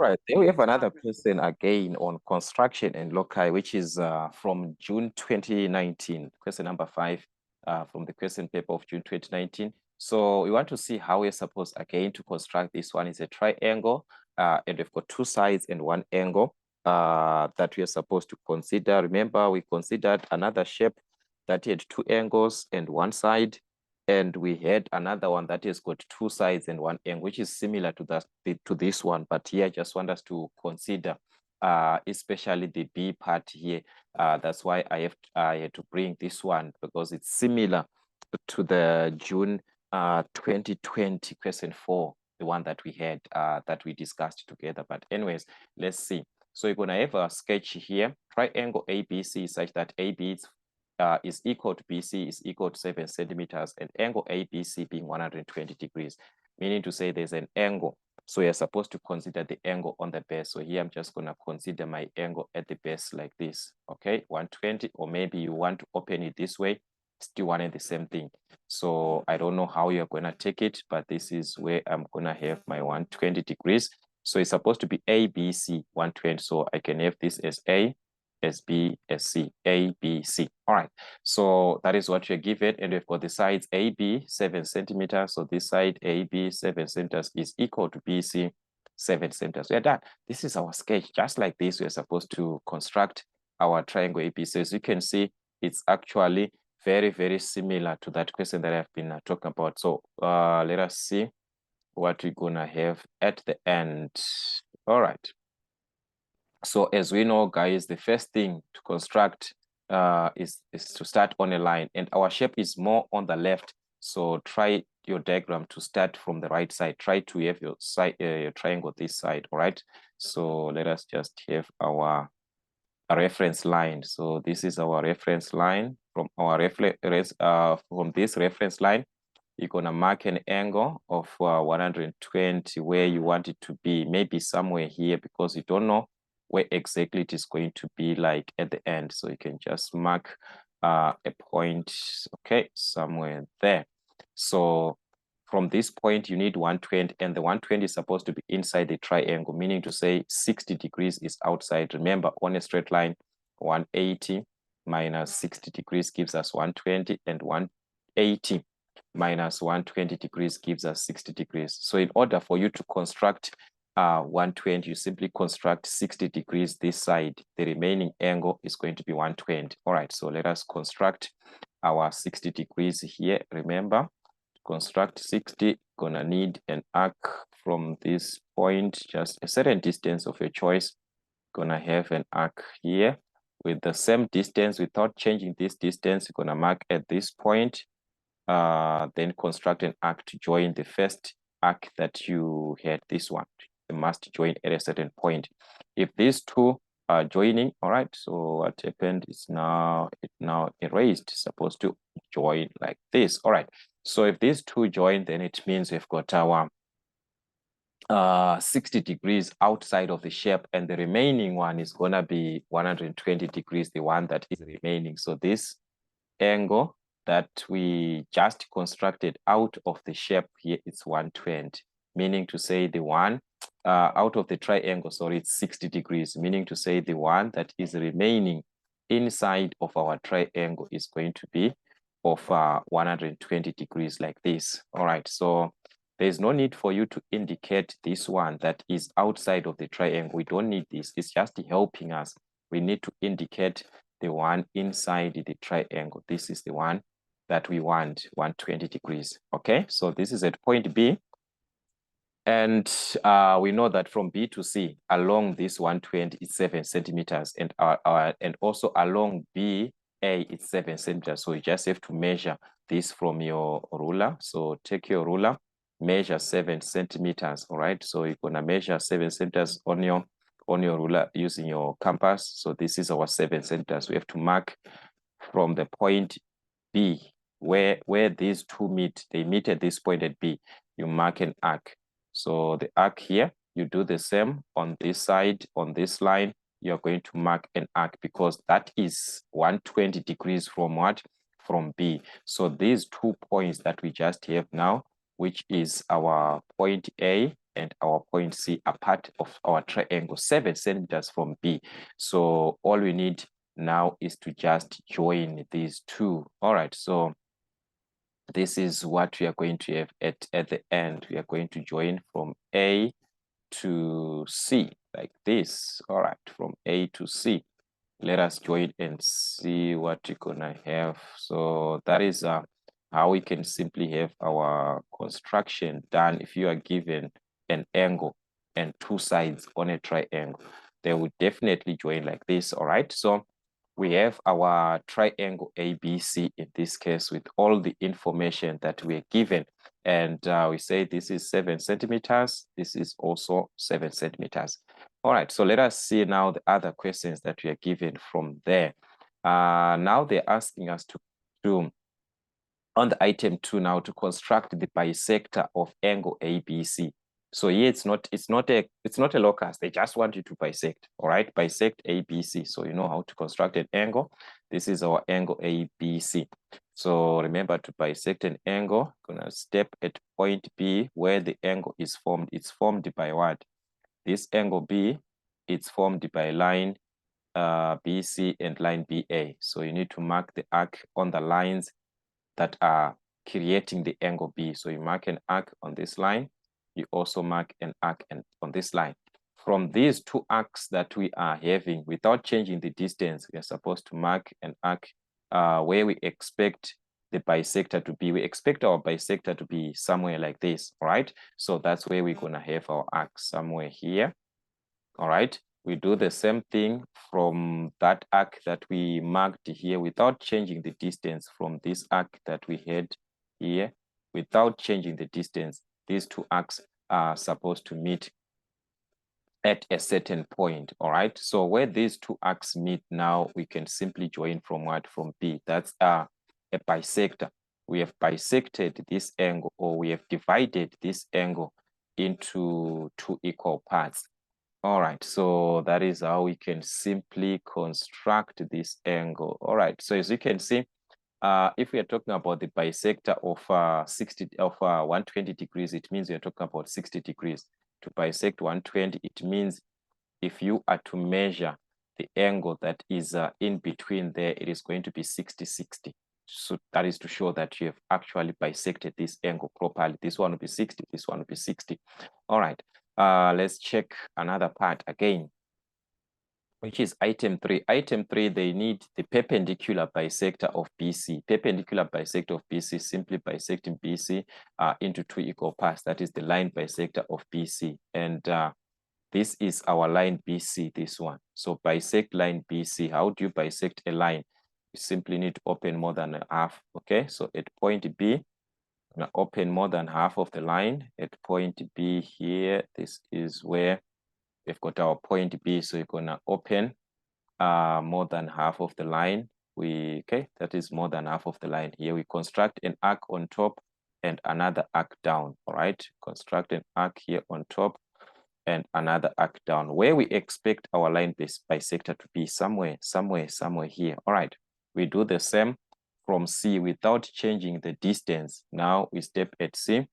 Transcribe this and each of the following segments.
All right, then we have another question again on construction and LOCI, which is from June 2019, question number 5 from the question paper of June 2019. So we want to see how we're supposed again to construct this one. Is a triangle and we've got two sides and one angle that we are supposed to consider. Remember, we considered another shape that had two angles and one side. And we had another one that has got two sides and one angle, which is similar to that to this one. But here, I just want us to consider, especially the B part here. That's why I had to bring this one because it's similar to the June 2020 question 4, the one that we had that we discussed together. But anyways, let's see. So you're gonna have a sketch here. Triangle ABC such that AB is equal to BC is equal to 7 centimeters and angle ABC being 120 degrees, meaning to say there's an angle. So you're supposed to consider the angle on the base. So here I'm just going to consider my angle at the base like this. Okay, 120, or maybe you want to open it this way, still wanting the same thing. So I don't know how you're going to take it, but this is where I'm going to have my 120 degrees. So it's supposed to be ABC 120. So I can have this as A, as B, as C, A, B, C. All right, so that is what you're given. And we've got the sides AB, 7 centimeters. So this side AB, 7 centimeters is equal to BC, 7 centimeters. We are done. This is our sketch. Just like this, we're supposed to construct our triangle ABC. So as you can see, it's actually very, very similar to that question that I've been talking about. So let us see what we're gonna have at the end. All right. So as we know, guys, the first thing to construct is to start on a line, and our shape is more on the left. So try your diagram to start from the right side. Try to have your side, your triangle this side. All right. So let us just have our reference line. So this is our reference line. From our from this reference line, you're gonna mark an angle of 120 where you want it to be, maybe somewhere here, because you don't know where exactly it is going to be like at the end. So you can just mark a point, okay, somewhere there. So from this point, you need 120, and the 120 is supposed to be inside the triangle, meaning to say 60 degrees is outside. Remember, on a straight line, 180 minus 60 degrees gives us 120, and 180 minus 120 degrees gives us 60 degrees. So in order for you to construct 120, you simply construct 60 degrees this side. The remaining angle is going to be 120. All right, so let us construct our 60 degrees here. Remember, to construct 60, gonna need an arc from this point, just a certain distance of your choice. Gonna have an arc here with the same distance without changing this distance. You're gonna mark at this point, then construct an arc to join the first arc that you had, this one. They must join at a certain point. If these two are joining, all right, so what happened is now erased, supposed to join like this. All right, so if these two join, then it means we've got our 60 degrees outside of the shape, and the remaining one is gonna be 120 degrees, the one that is remaining. So this angle that we just constructed out of the shape here, it's 120, meaning to say the one out of the triangle, sorry, it's 60 degrees, meaning to say the one that is remaining inside of our triangle is going to be of 120 degrees like this. All right, so there's no need for you to indicate this one that is outside of the triangle. We don't need this. It's just helping us. We need to indicate the one inside the triangle. This is the one that we want, 120 degrees. Okay, so this is at point B. And we know that from B to C, along this 120, it's 7 centimeters. And also along BA, it's 7 centimeters. So you just have to measure this from your ruler. So take your ruler, measure 7 centimeters. All right, so you're gonna measure 7 centimeters on your ruler using your compass. So this is our 7 centimeters. We have to mark from the point B where these two meet. They meet at this point at B. You mark an arc. So the arc here, you do the same on this side, on this line. You're going to mark an arc because that is 120 degrees from what? From B. So these 2 points that we just have now, which is our point A and our point C are part of our triangle, 7 centimeters from B. So all we need now is to just join these two. All right, so this is what we are going to have at the end. We are going to join from A to C like this. All right, from A to C. Let us join and see what we're gonna have. So that is how we can simply have our construction done. If you are given an angle and two sides on a triangle, they would definitely join like this. All right, so we have our triangle ABC in this case with all the information that we're given. And we say this is 7 centimeters. This is also 7 centimeters. All right, so let us see now the other questions that we are given from there. Now they're asking us to on the item 2 now to construct the bisector of angle ABC. So here it's not a locus. They just want you to bisect. All right, bisect ABC. So you know how to construct an angle. This is our angle ABC. So remember to bisect an angle. Gonna step at point B where the angle is formed. It's formed by what? This angle B, it's formed by line BC and line BA. So you need to mark the arc on the lines that are creating the angle B. So you mark an arc on this line. You also mark an arc on this line. From these two arcs that we are having, without changing the distance, we are supposed to mark an arc where we expect the bisector to be. We expect our bisector to be somewhere like this, all right? So that's where we're gonna have our arc somewhere here, all right? We do the same thing from that arc that we marked here without changing the distance from this arc that we had here. Without changing the distance, these two arcs are supposed to meet at a certain point, all right? So where these two arcs meet now, we can simply join from what? From B. That's a bisector. We have bisected this angle, or we have divided this angle into two equal parts. All right, so that is how we can simply construct this angle. All right, so as you can see, if we are talking about the bisector of 120 degrees, it means we are talking about 60 degrees. To bisect 120, it means if you are to measure the angle that is in between there, it is going to be 60-60. So that is to show that you have actually bisected this angle properly. This one will be 60, this one will be 60. All right, let's check another part again, which is item 3. Item 3, they need the perpendicular bisector of BC. Perpendicular bisector of BC, simply bisecting BC into two equal parts. That is the line bisector of BC. And this is our line BC, this one. So bisect line BC. How do you bisect a line? You simply need to open more than a half, okay? So at point B, I'm gonna open more than half of the line. At point B here, this is where we've got our point B, so you're gonna open more than half of the line. That is more than half of the line. Here we construct an arc on top and another arc down, all right? Construct an arc here on top and another arc down, where we expect our line bisector to be somewhere here, all right? We do the same from C without changing the distance. Now we step at C,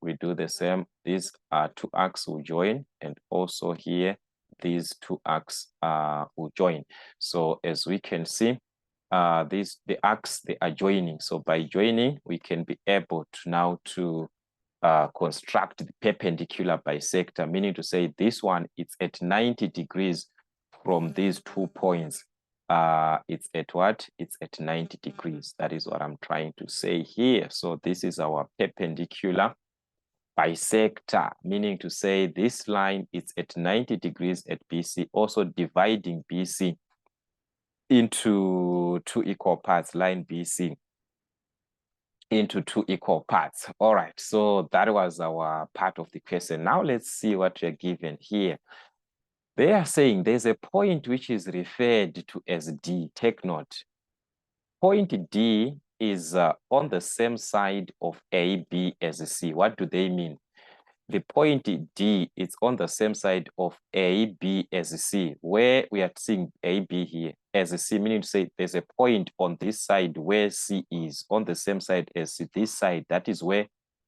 we do the same. These two arcs will join, and also here, these two arcs will join. So as we can see, the arcs, they are joining. So by joining, we can be able to now to construct the perpendicular bisector, meaning to say this one, it's at 90 degrees from these 2 points. It's at what? It's at 90 degrees. That is what I'm trying to say here. So this is our perpendicular bisector, meaning to say this line is at 90 degrees at BC, also dividing BC into two equal parts, line BC into two equal parts. All right, so that was our part of the question. Now let's see what we're given here. They are saying there's a point which is referred to as D. Take note. Point D is on the same side of AB as C. What do they mean? The point D is on the same side of AB as C, where we are seeing AB here as C, meaning to say there's a point on this side where C is on the same side as this side. That is where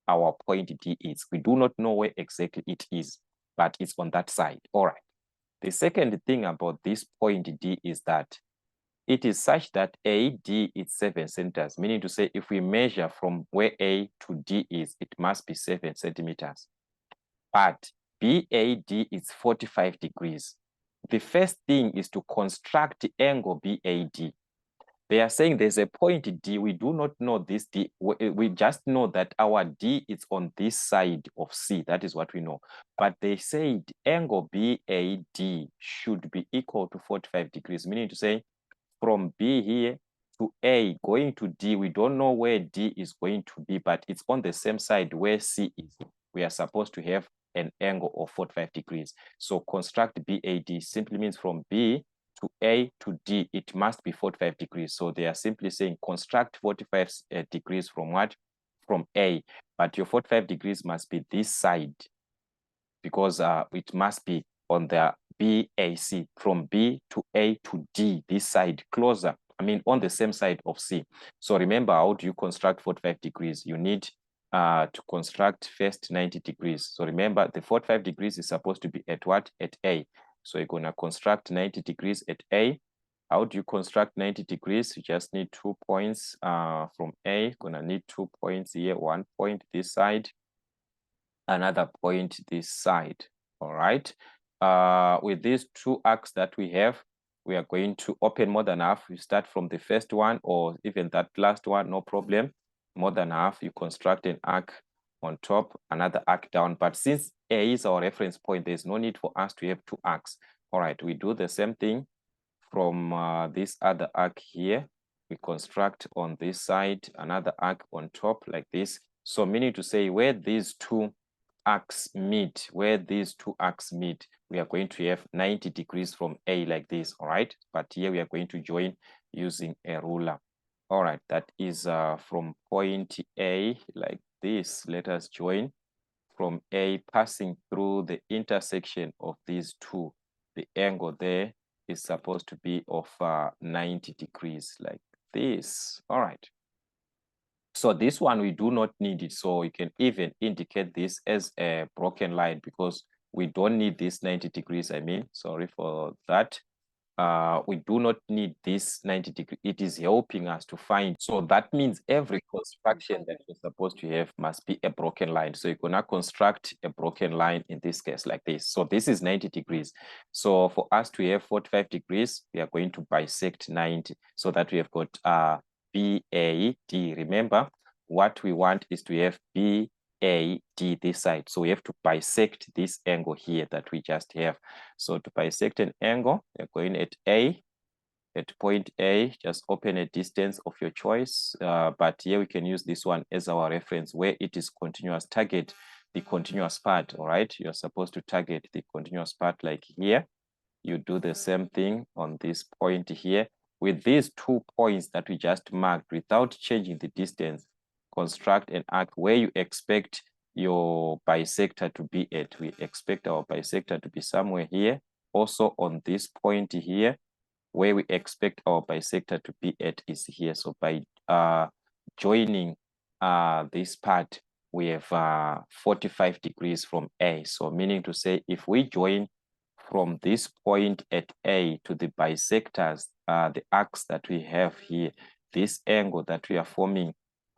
our point D is. We do not know where exactly it is, but it's on that side. All right. The second thing about this point D is that it is such that AD is 7 centimeters, meaning to say if we measure from where A to D is, it must be 7 centimeters. But BAD is 45 degrees. The first thing is to construct the angle BAD. They are saying there's a point D. We do not know this D. We just know that our D is on this side of C. That is what we know. But they said angle BAD should be equal to 45 degrees, meaning to say from B here to A going to D, we don't know where D is going to be, but it's on the same side where C is. We are supposed to have an angle of 45 degrees. So construct BAD simply means from B to A to D, it must be 45 degrees. So they are simply saying construct 45 degrees from what? From A, but your 45 degrees must be this side because it must be on the BAC from B to A to D, this side closer. I mean, on the same side of C. So remember, how do you construct 45 degrees? You need to construct first 90 degrees. So remember, the 45 degrees is supposed to be at what? At A. So you're going to construct 90 degrees at A. How do you construct 90 degrees? You just need 2 points from A. You're going to need 2 points here, 1 point this side, another point this side. All right. With these 2 arcs that we have, we are going to open more than half. You start from the first one or even that last one, no problem. More than half, you construct an arc on top, another arc down. But since A is our reference point, there's no need for us to have 2 arcs. All right, we do the same thing from this other arc here. We construct on this side, another arc on top like this. So meaning to say where these 2 arcs meet, we are going to have 90 degrees from A like this, all right? But here we are going to join using a ruler. All right, that is from point A like this. Let us join from A, passing through the intersection of these 2. The angle there is supposed to be of 90 degrees like this. All right. So this one, we do not need it. So you can even indicate this as a broken line because we don't need this 90 degrees. I mean, sorry for that. We do not need this 90 degree. It is helping us to find. So that means every construction that you're supposed to have must be a broken line. So you're going to construct a broken line in this case like this. So this is 90 degrees. So for us to have 45 degrees, we are going to bisect 90 so that we have got BAD. Remember, what we want is to have BAD this side. So we have to bisect this angle here that we just have. So to bisect an angle, we're going at A, at point A, just open a distance of your choice. But here we can use this one as our reference where it is continuous. Target the continuous part, all right? You're supposed to target the continuous part like here. You do the same thing on this point here. With these 2 points that we just marked, without changing the distance, construct an arc where you expect your bisector to be at. We expect our bisector to be somewhere here. Also on this point here, where we expect our bisector to be at is here. So by joining this part, we have 45 degrees from A. So meaning to say, if we join from this point at A to the bisectors, the arcs that we have here, this angle that we are forming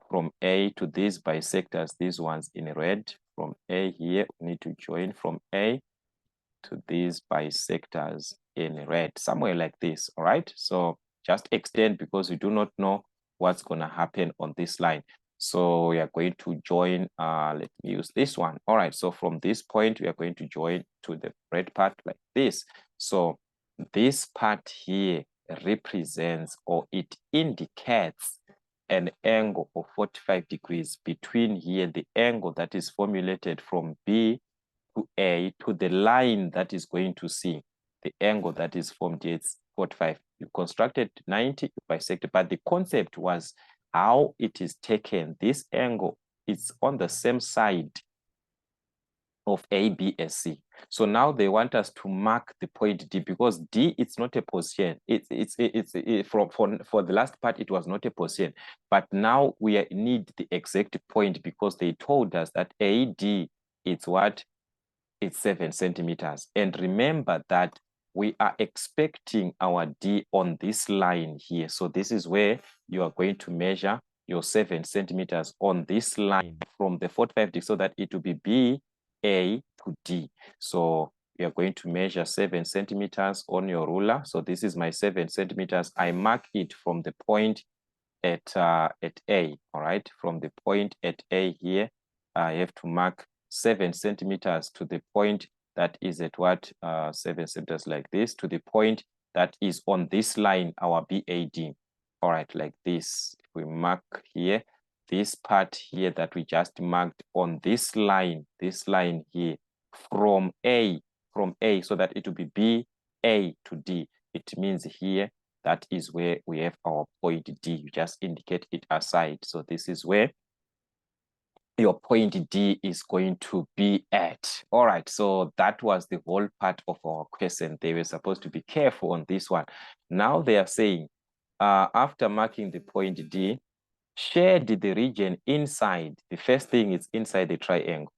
from A to these bisectors, these ones in red, from A here, we need to join from A to these bisectors in red, somewhere like this, all right? So just extend because we do not know what's gonna happen on this line. So we are going to join, let me use this one. All right, so from this point, we are going to join to the red part like this. So this part here represents or it indicates an angle of 45 degrees between here, the angle that is formulated from B to A to the line that is going to C. The angle that is formed here is 45. You constructed 90, you bisected, but the concept was how it is taken. This angle is on the same side of A, B, and C. So now they want us to mark the point D, because D, it's not a position. For the last part, it was not a position, but now we need the exact point, because they told us that AD, it's what? It's 7 centimeters. And remember that we are expecting our D on this line here. So this is where you are going to measure your 7 centimeters on this line from the 45 degrees, so that it will be B, A to D. So we are going to measure 7 centimeters on your ruler. So this is my 7 centimeters. I mark it from the point at A, all right? From the point at A here, I have to mark 7 centimeters to the point that is at what? 7 centimeters like this, to the point that is on this line, our BAD. All right, like this. If we mark here, this part here that we just marked on this line here, from A, so that it will be B, A to D. It means here, that is where we have our point D. You just indicate it aside. So this is where your point D is going to be at. All right, so that was the whole part of our question. They were supposed to be careful on this one. Now they are saying, after marking the point D, shade the region inside. The first thing is inside the triangle.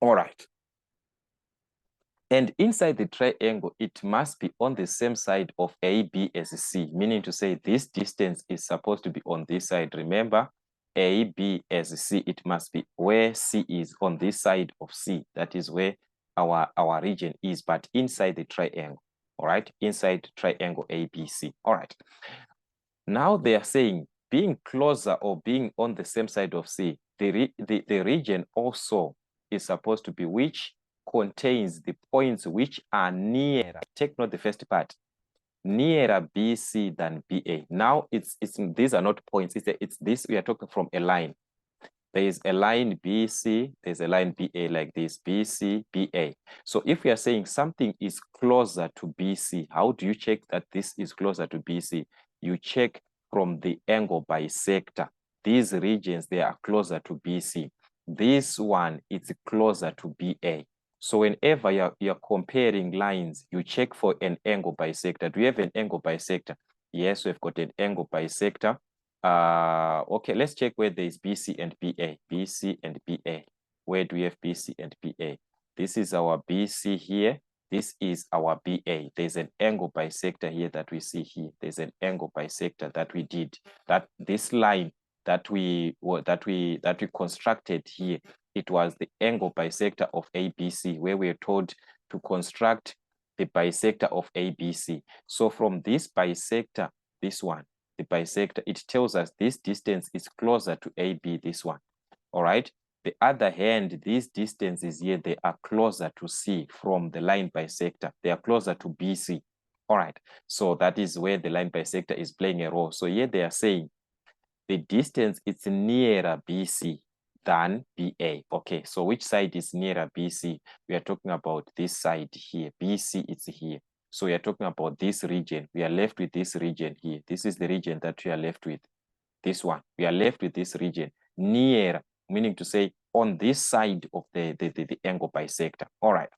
All right. And inside the triangle, it must be on the same side of A, B as C, meaning to say this distance is supposed to be on this side. Remember, A, B as C, it must be where C is, on this side of C. That is where our region is, but inside the triangle. All right, inside triangle ABC. All right. Now they are saying, being closer or being on the same side of C, the region also is supposed to be which contains the points which are nearer. Take note the first part, nearer BC than BA. Now these are not points. It's this, we are talking from a line. There is a line BC, there's a line BA like this, BC, BA. So if we are saying something is closer to BC, how do you check that this is closer to BC? You check from the angle bisector. These regions, they are closer to BC. This one, it's closer to BA. So whenever you're comparing lines, you check for an angle bisector. Do you have an angle bisector? Yes, we've got an angle bisector. Okay, let's check where there is BC and BA. BC and BA. Where do we have BC and BA? This is our BC here. This is our BA. There's an angle bisector here that we see here. There's an angle bisector that we did. That this line that we constructed here, it was the angle bisector of ABC, where we are told to construct the bisector of ABC. So from this bisector, this one, the bisector, it tells us this distance is closer to AB, this one. All right. The other hand, these distances here, they are closer to C from the line bisector. They are closer to BC. All right. So that is where the line bisector is playing a role. So here they are saying the distance is nearer BC than BA. Okay. So which side is nearer BC? We are talking about this side here. BC is here. So we are talking about this region. We are left with this region here. This is the region that we are left with. This one. We are left with this region near, meaning to say on this side of the angle bisector. All right.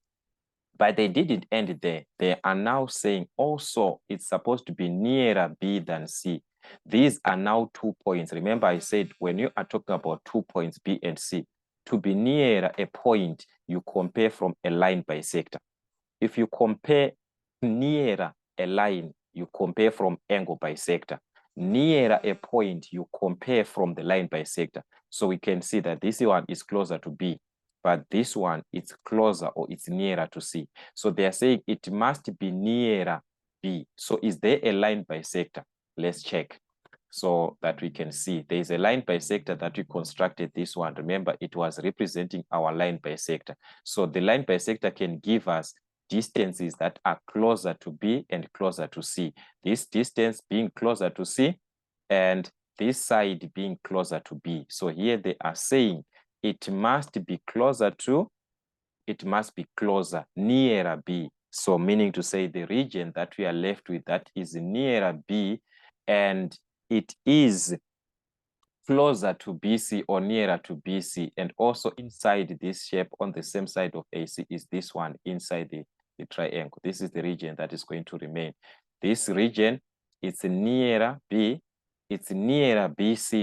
But they didn't end there. They are now saying also it's supposed to be nearer B than C. These are now 2 points. Remember, I said when you are talking about 2 points, B and C, to be nearer a point, you compare from a line bisector. If you compare nearer a line, you compare from angle bisector. Nearer a point, you compare from the line bisector. So we can see that this one is closer to B, but this one is closer or it's nearer to C. So they are saying it must be nearer B. So is there a line bisector? Let's check so that we can see. There is a line bisector that we constructed this one. Remember, it was representing our line bisector. So the line bisector can give us distances that are closer to B and closer to C. This distance being closer to C and this side being closer to B. So here they are saying it must be closer, nearer B. So meaning to say the region that we are left with that is nearer B, and it is closer to BC or nearer to BC, and also inside this shape on the same side of AC is this one inside the triangle. This is the region that is going to remain. This region, it's nearer BC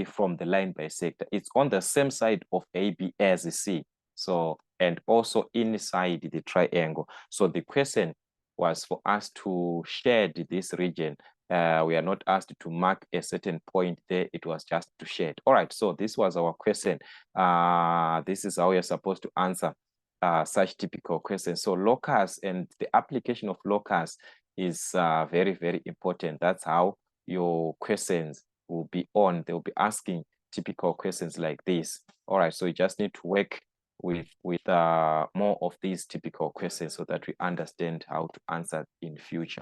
from the line bisector. It's on the same side of AB as C. So, and also inside the triangle. So the question was for us to shade this region. We are not asked to mark a certain point there. It was just to shade. All right, so this was our question. This is how you're supposed to answer such typical questions. So locus and the application of locus is very, very important. That's how your questions will be on. They'll be asking typical questions like this. All right, so you just need to work with more of these typical questions so that we understand how to answer in future.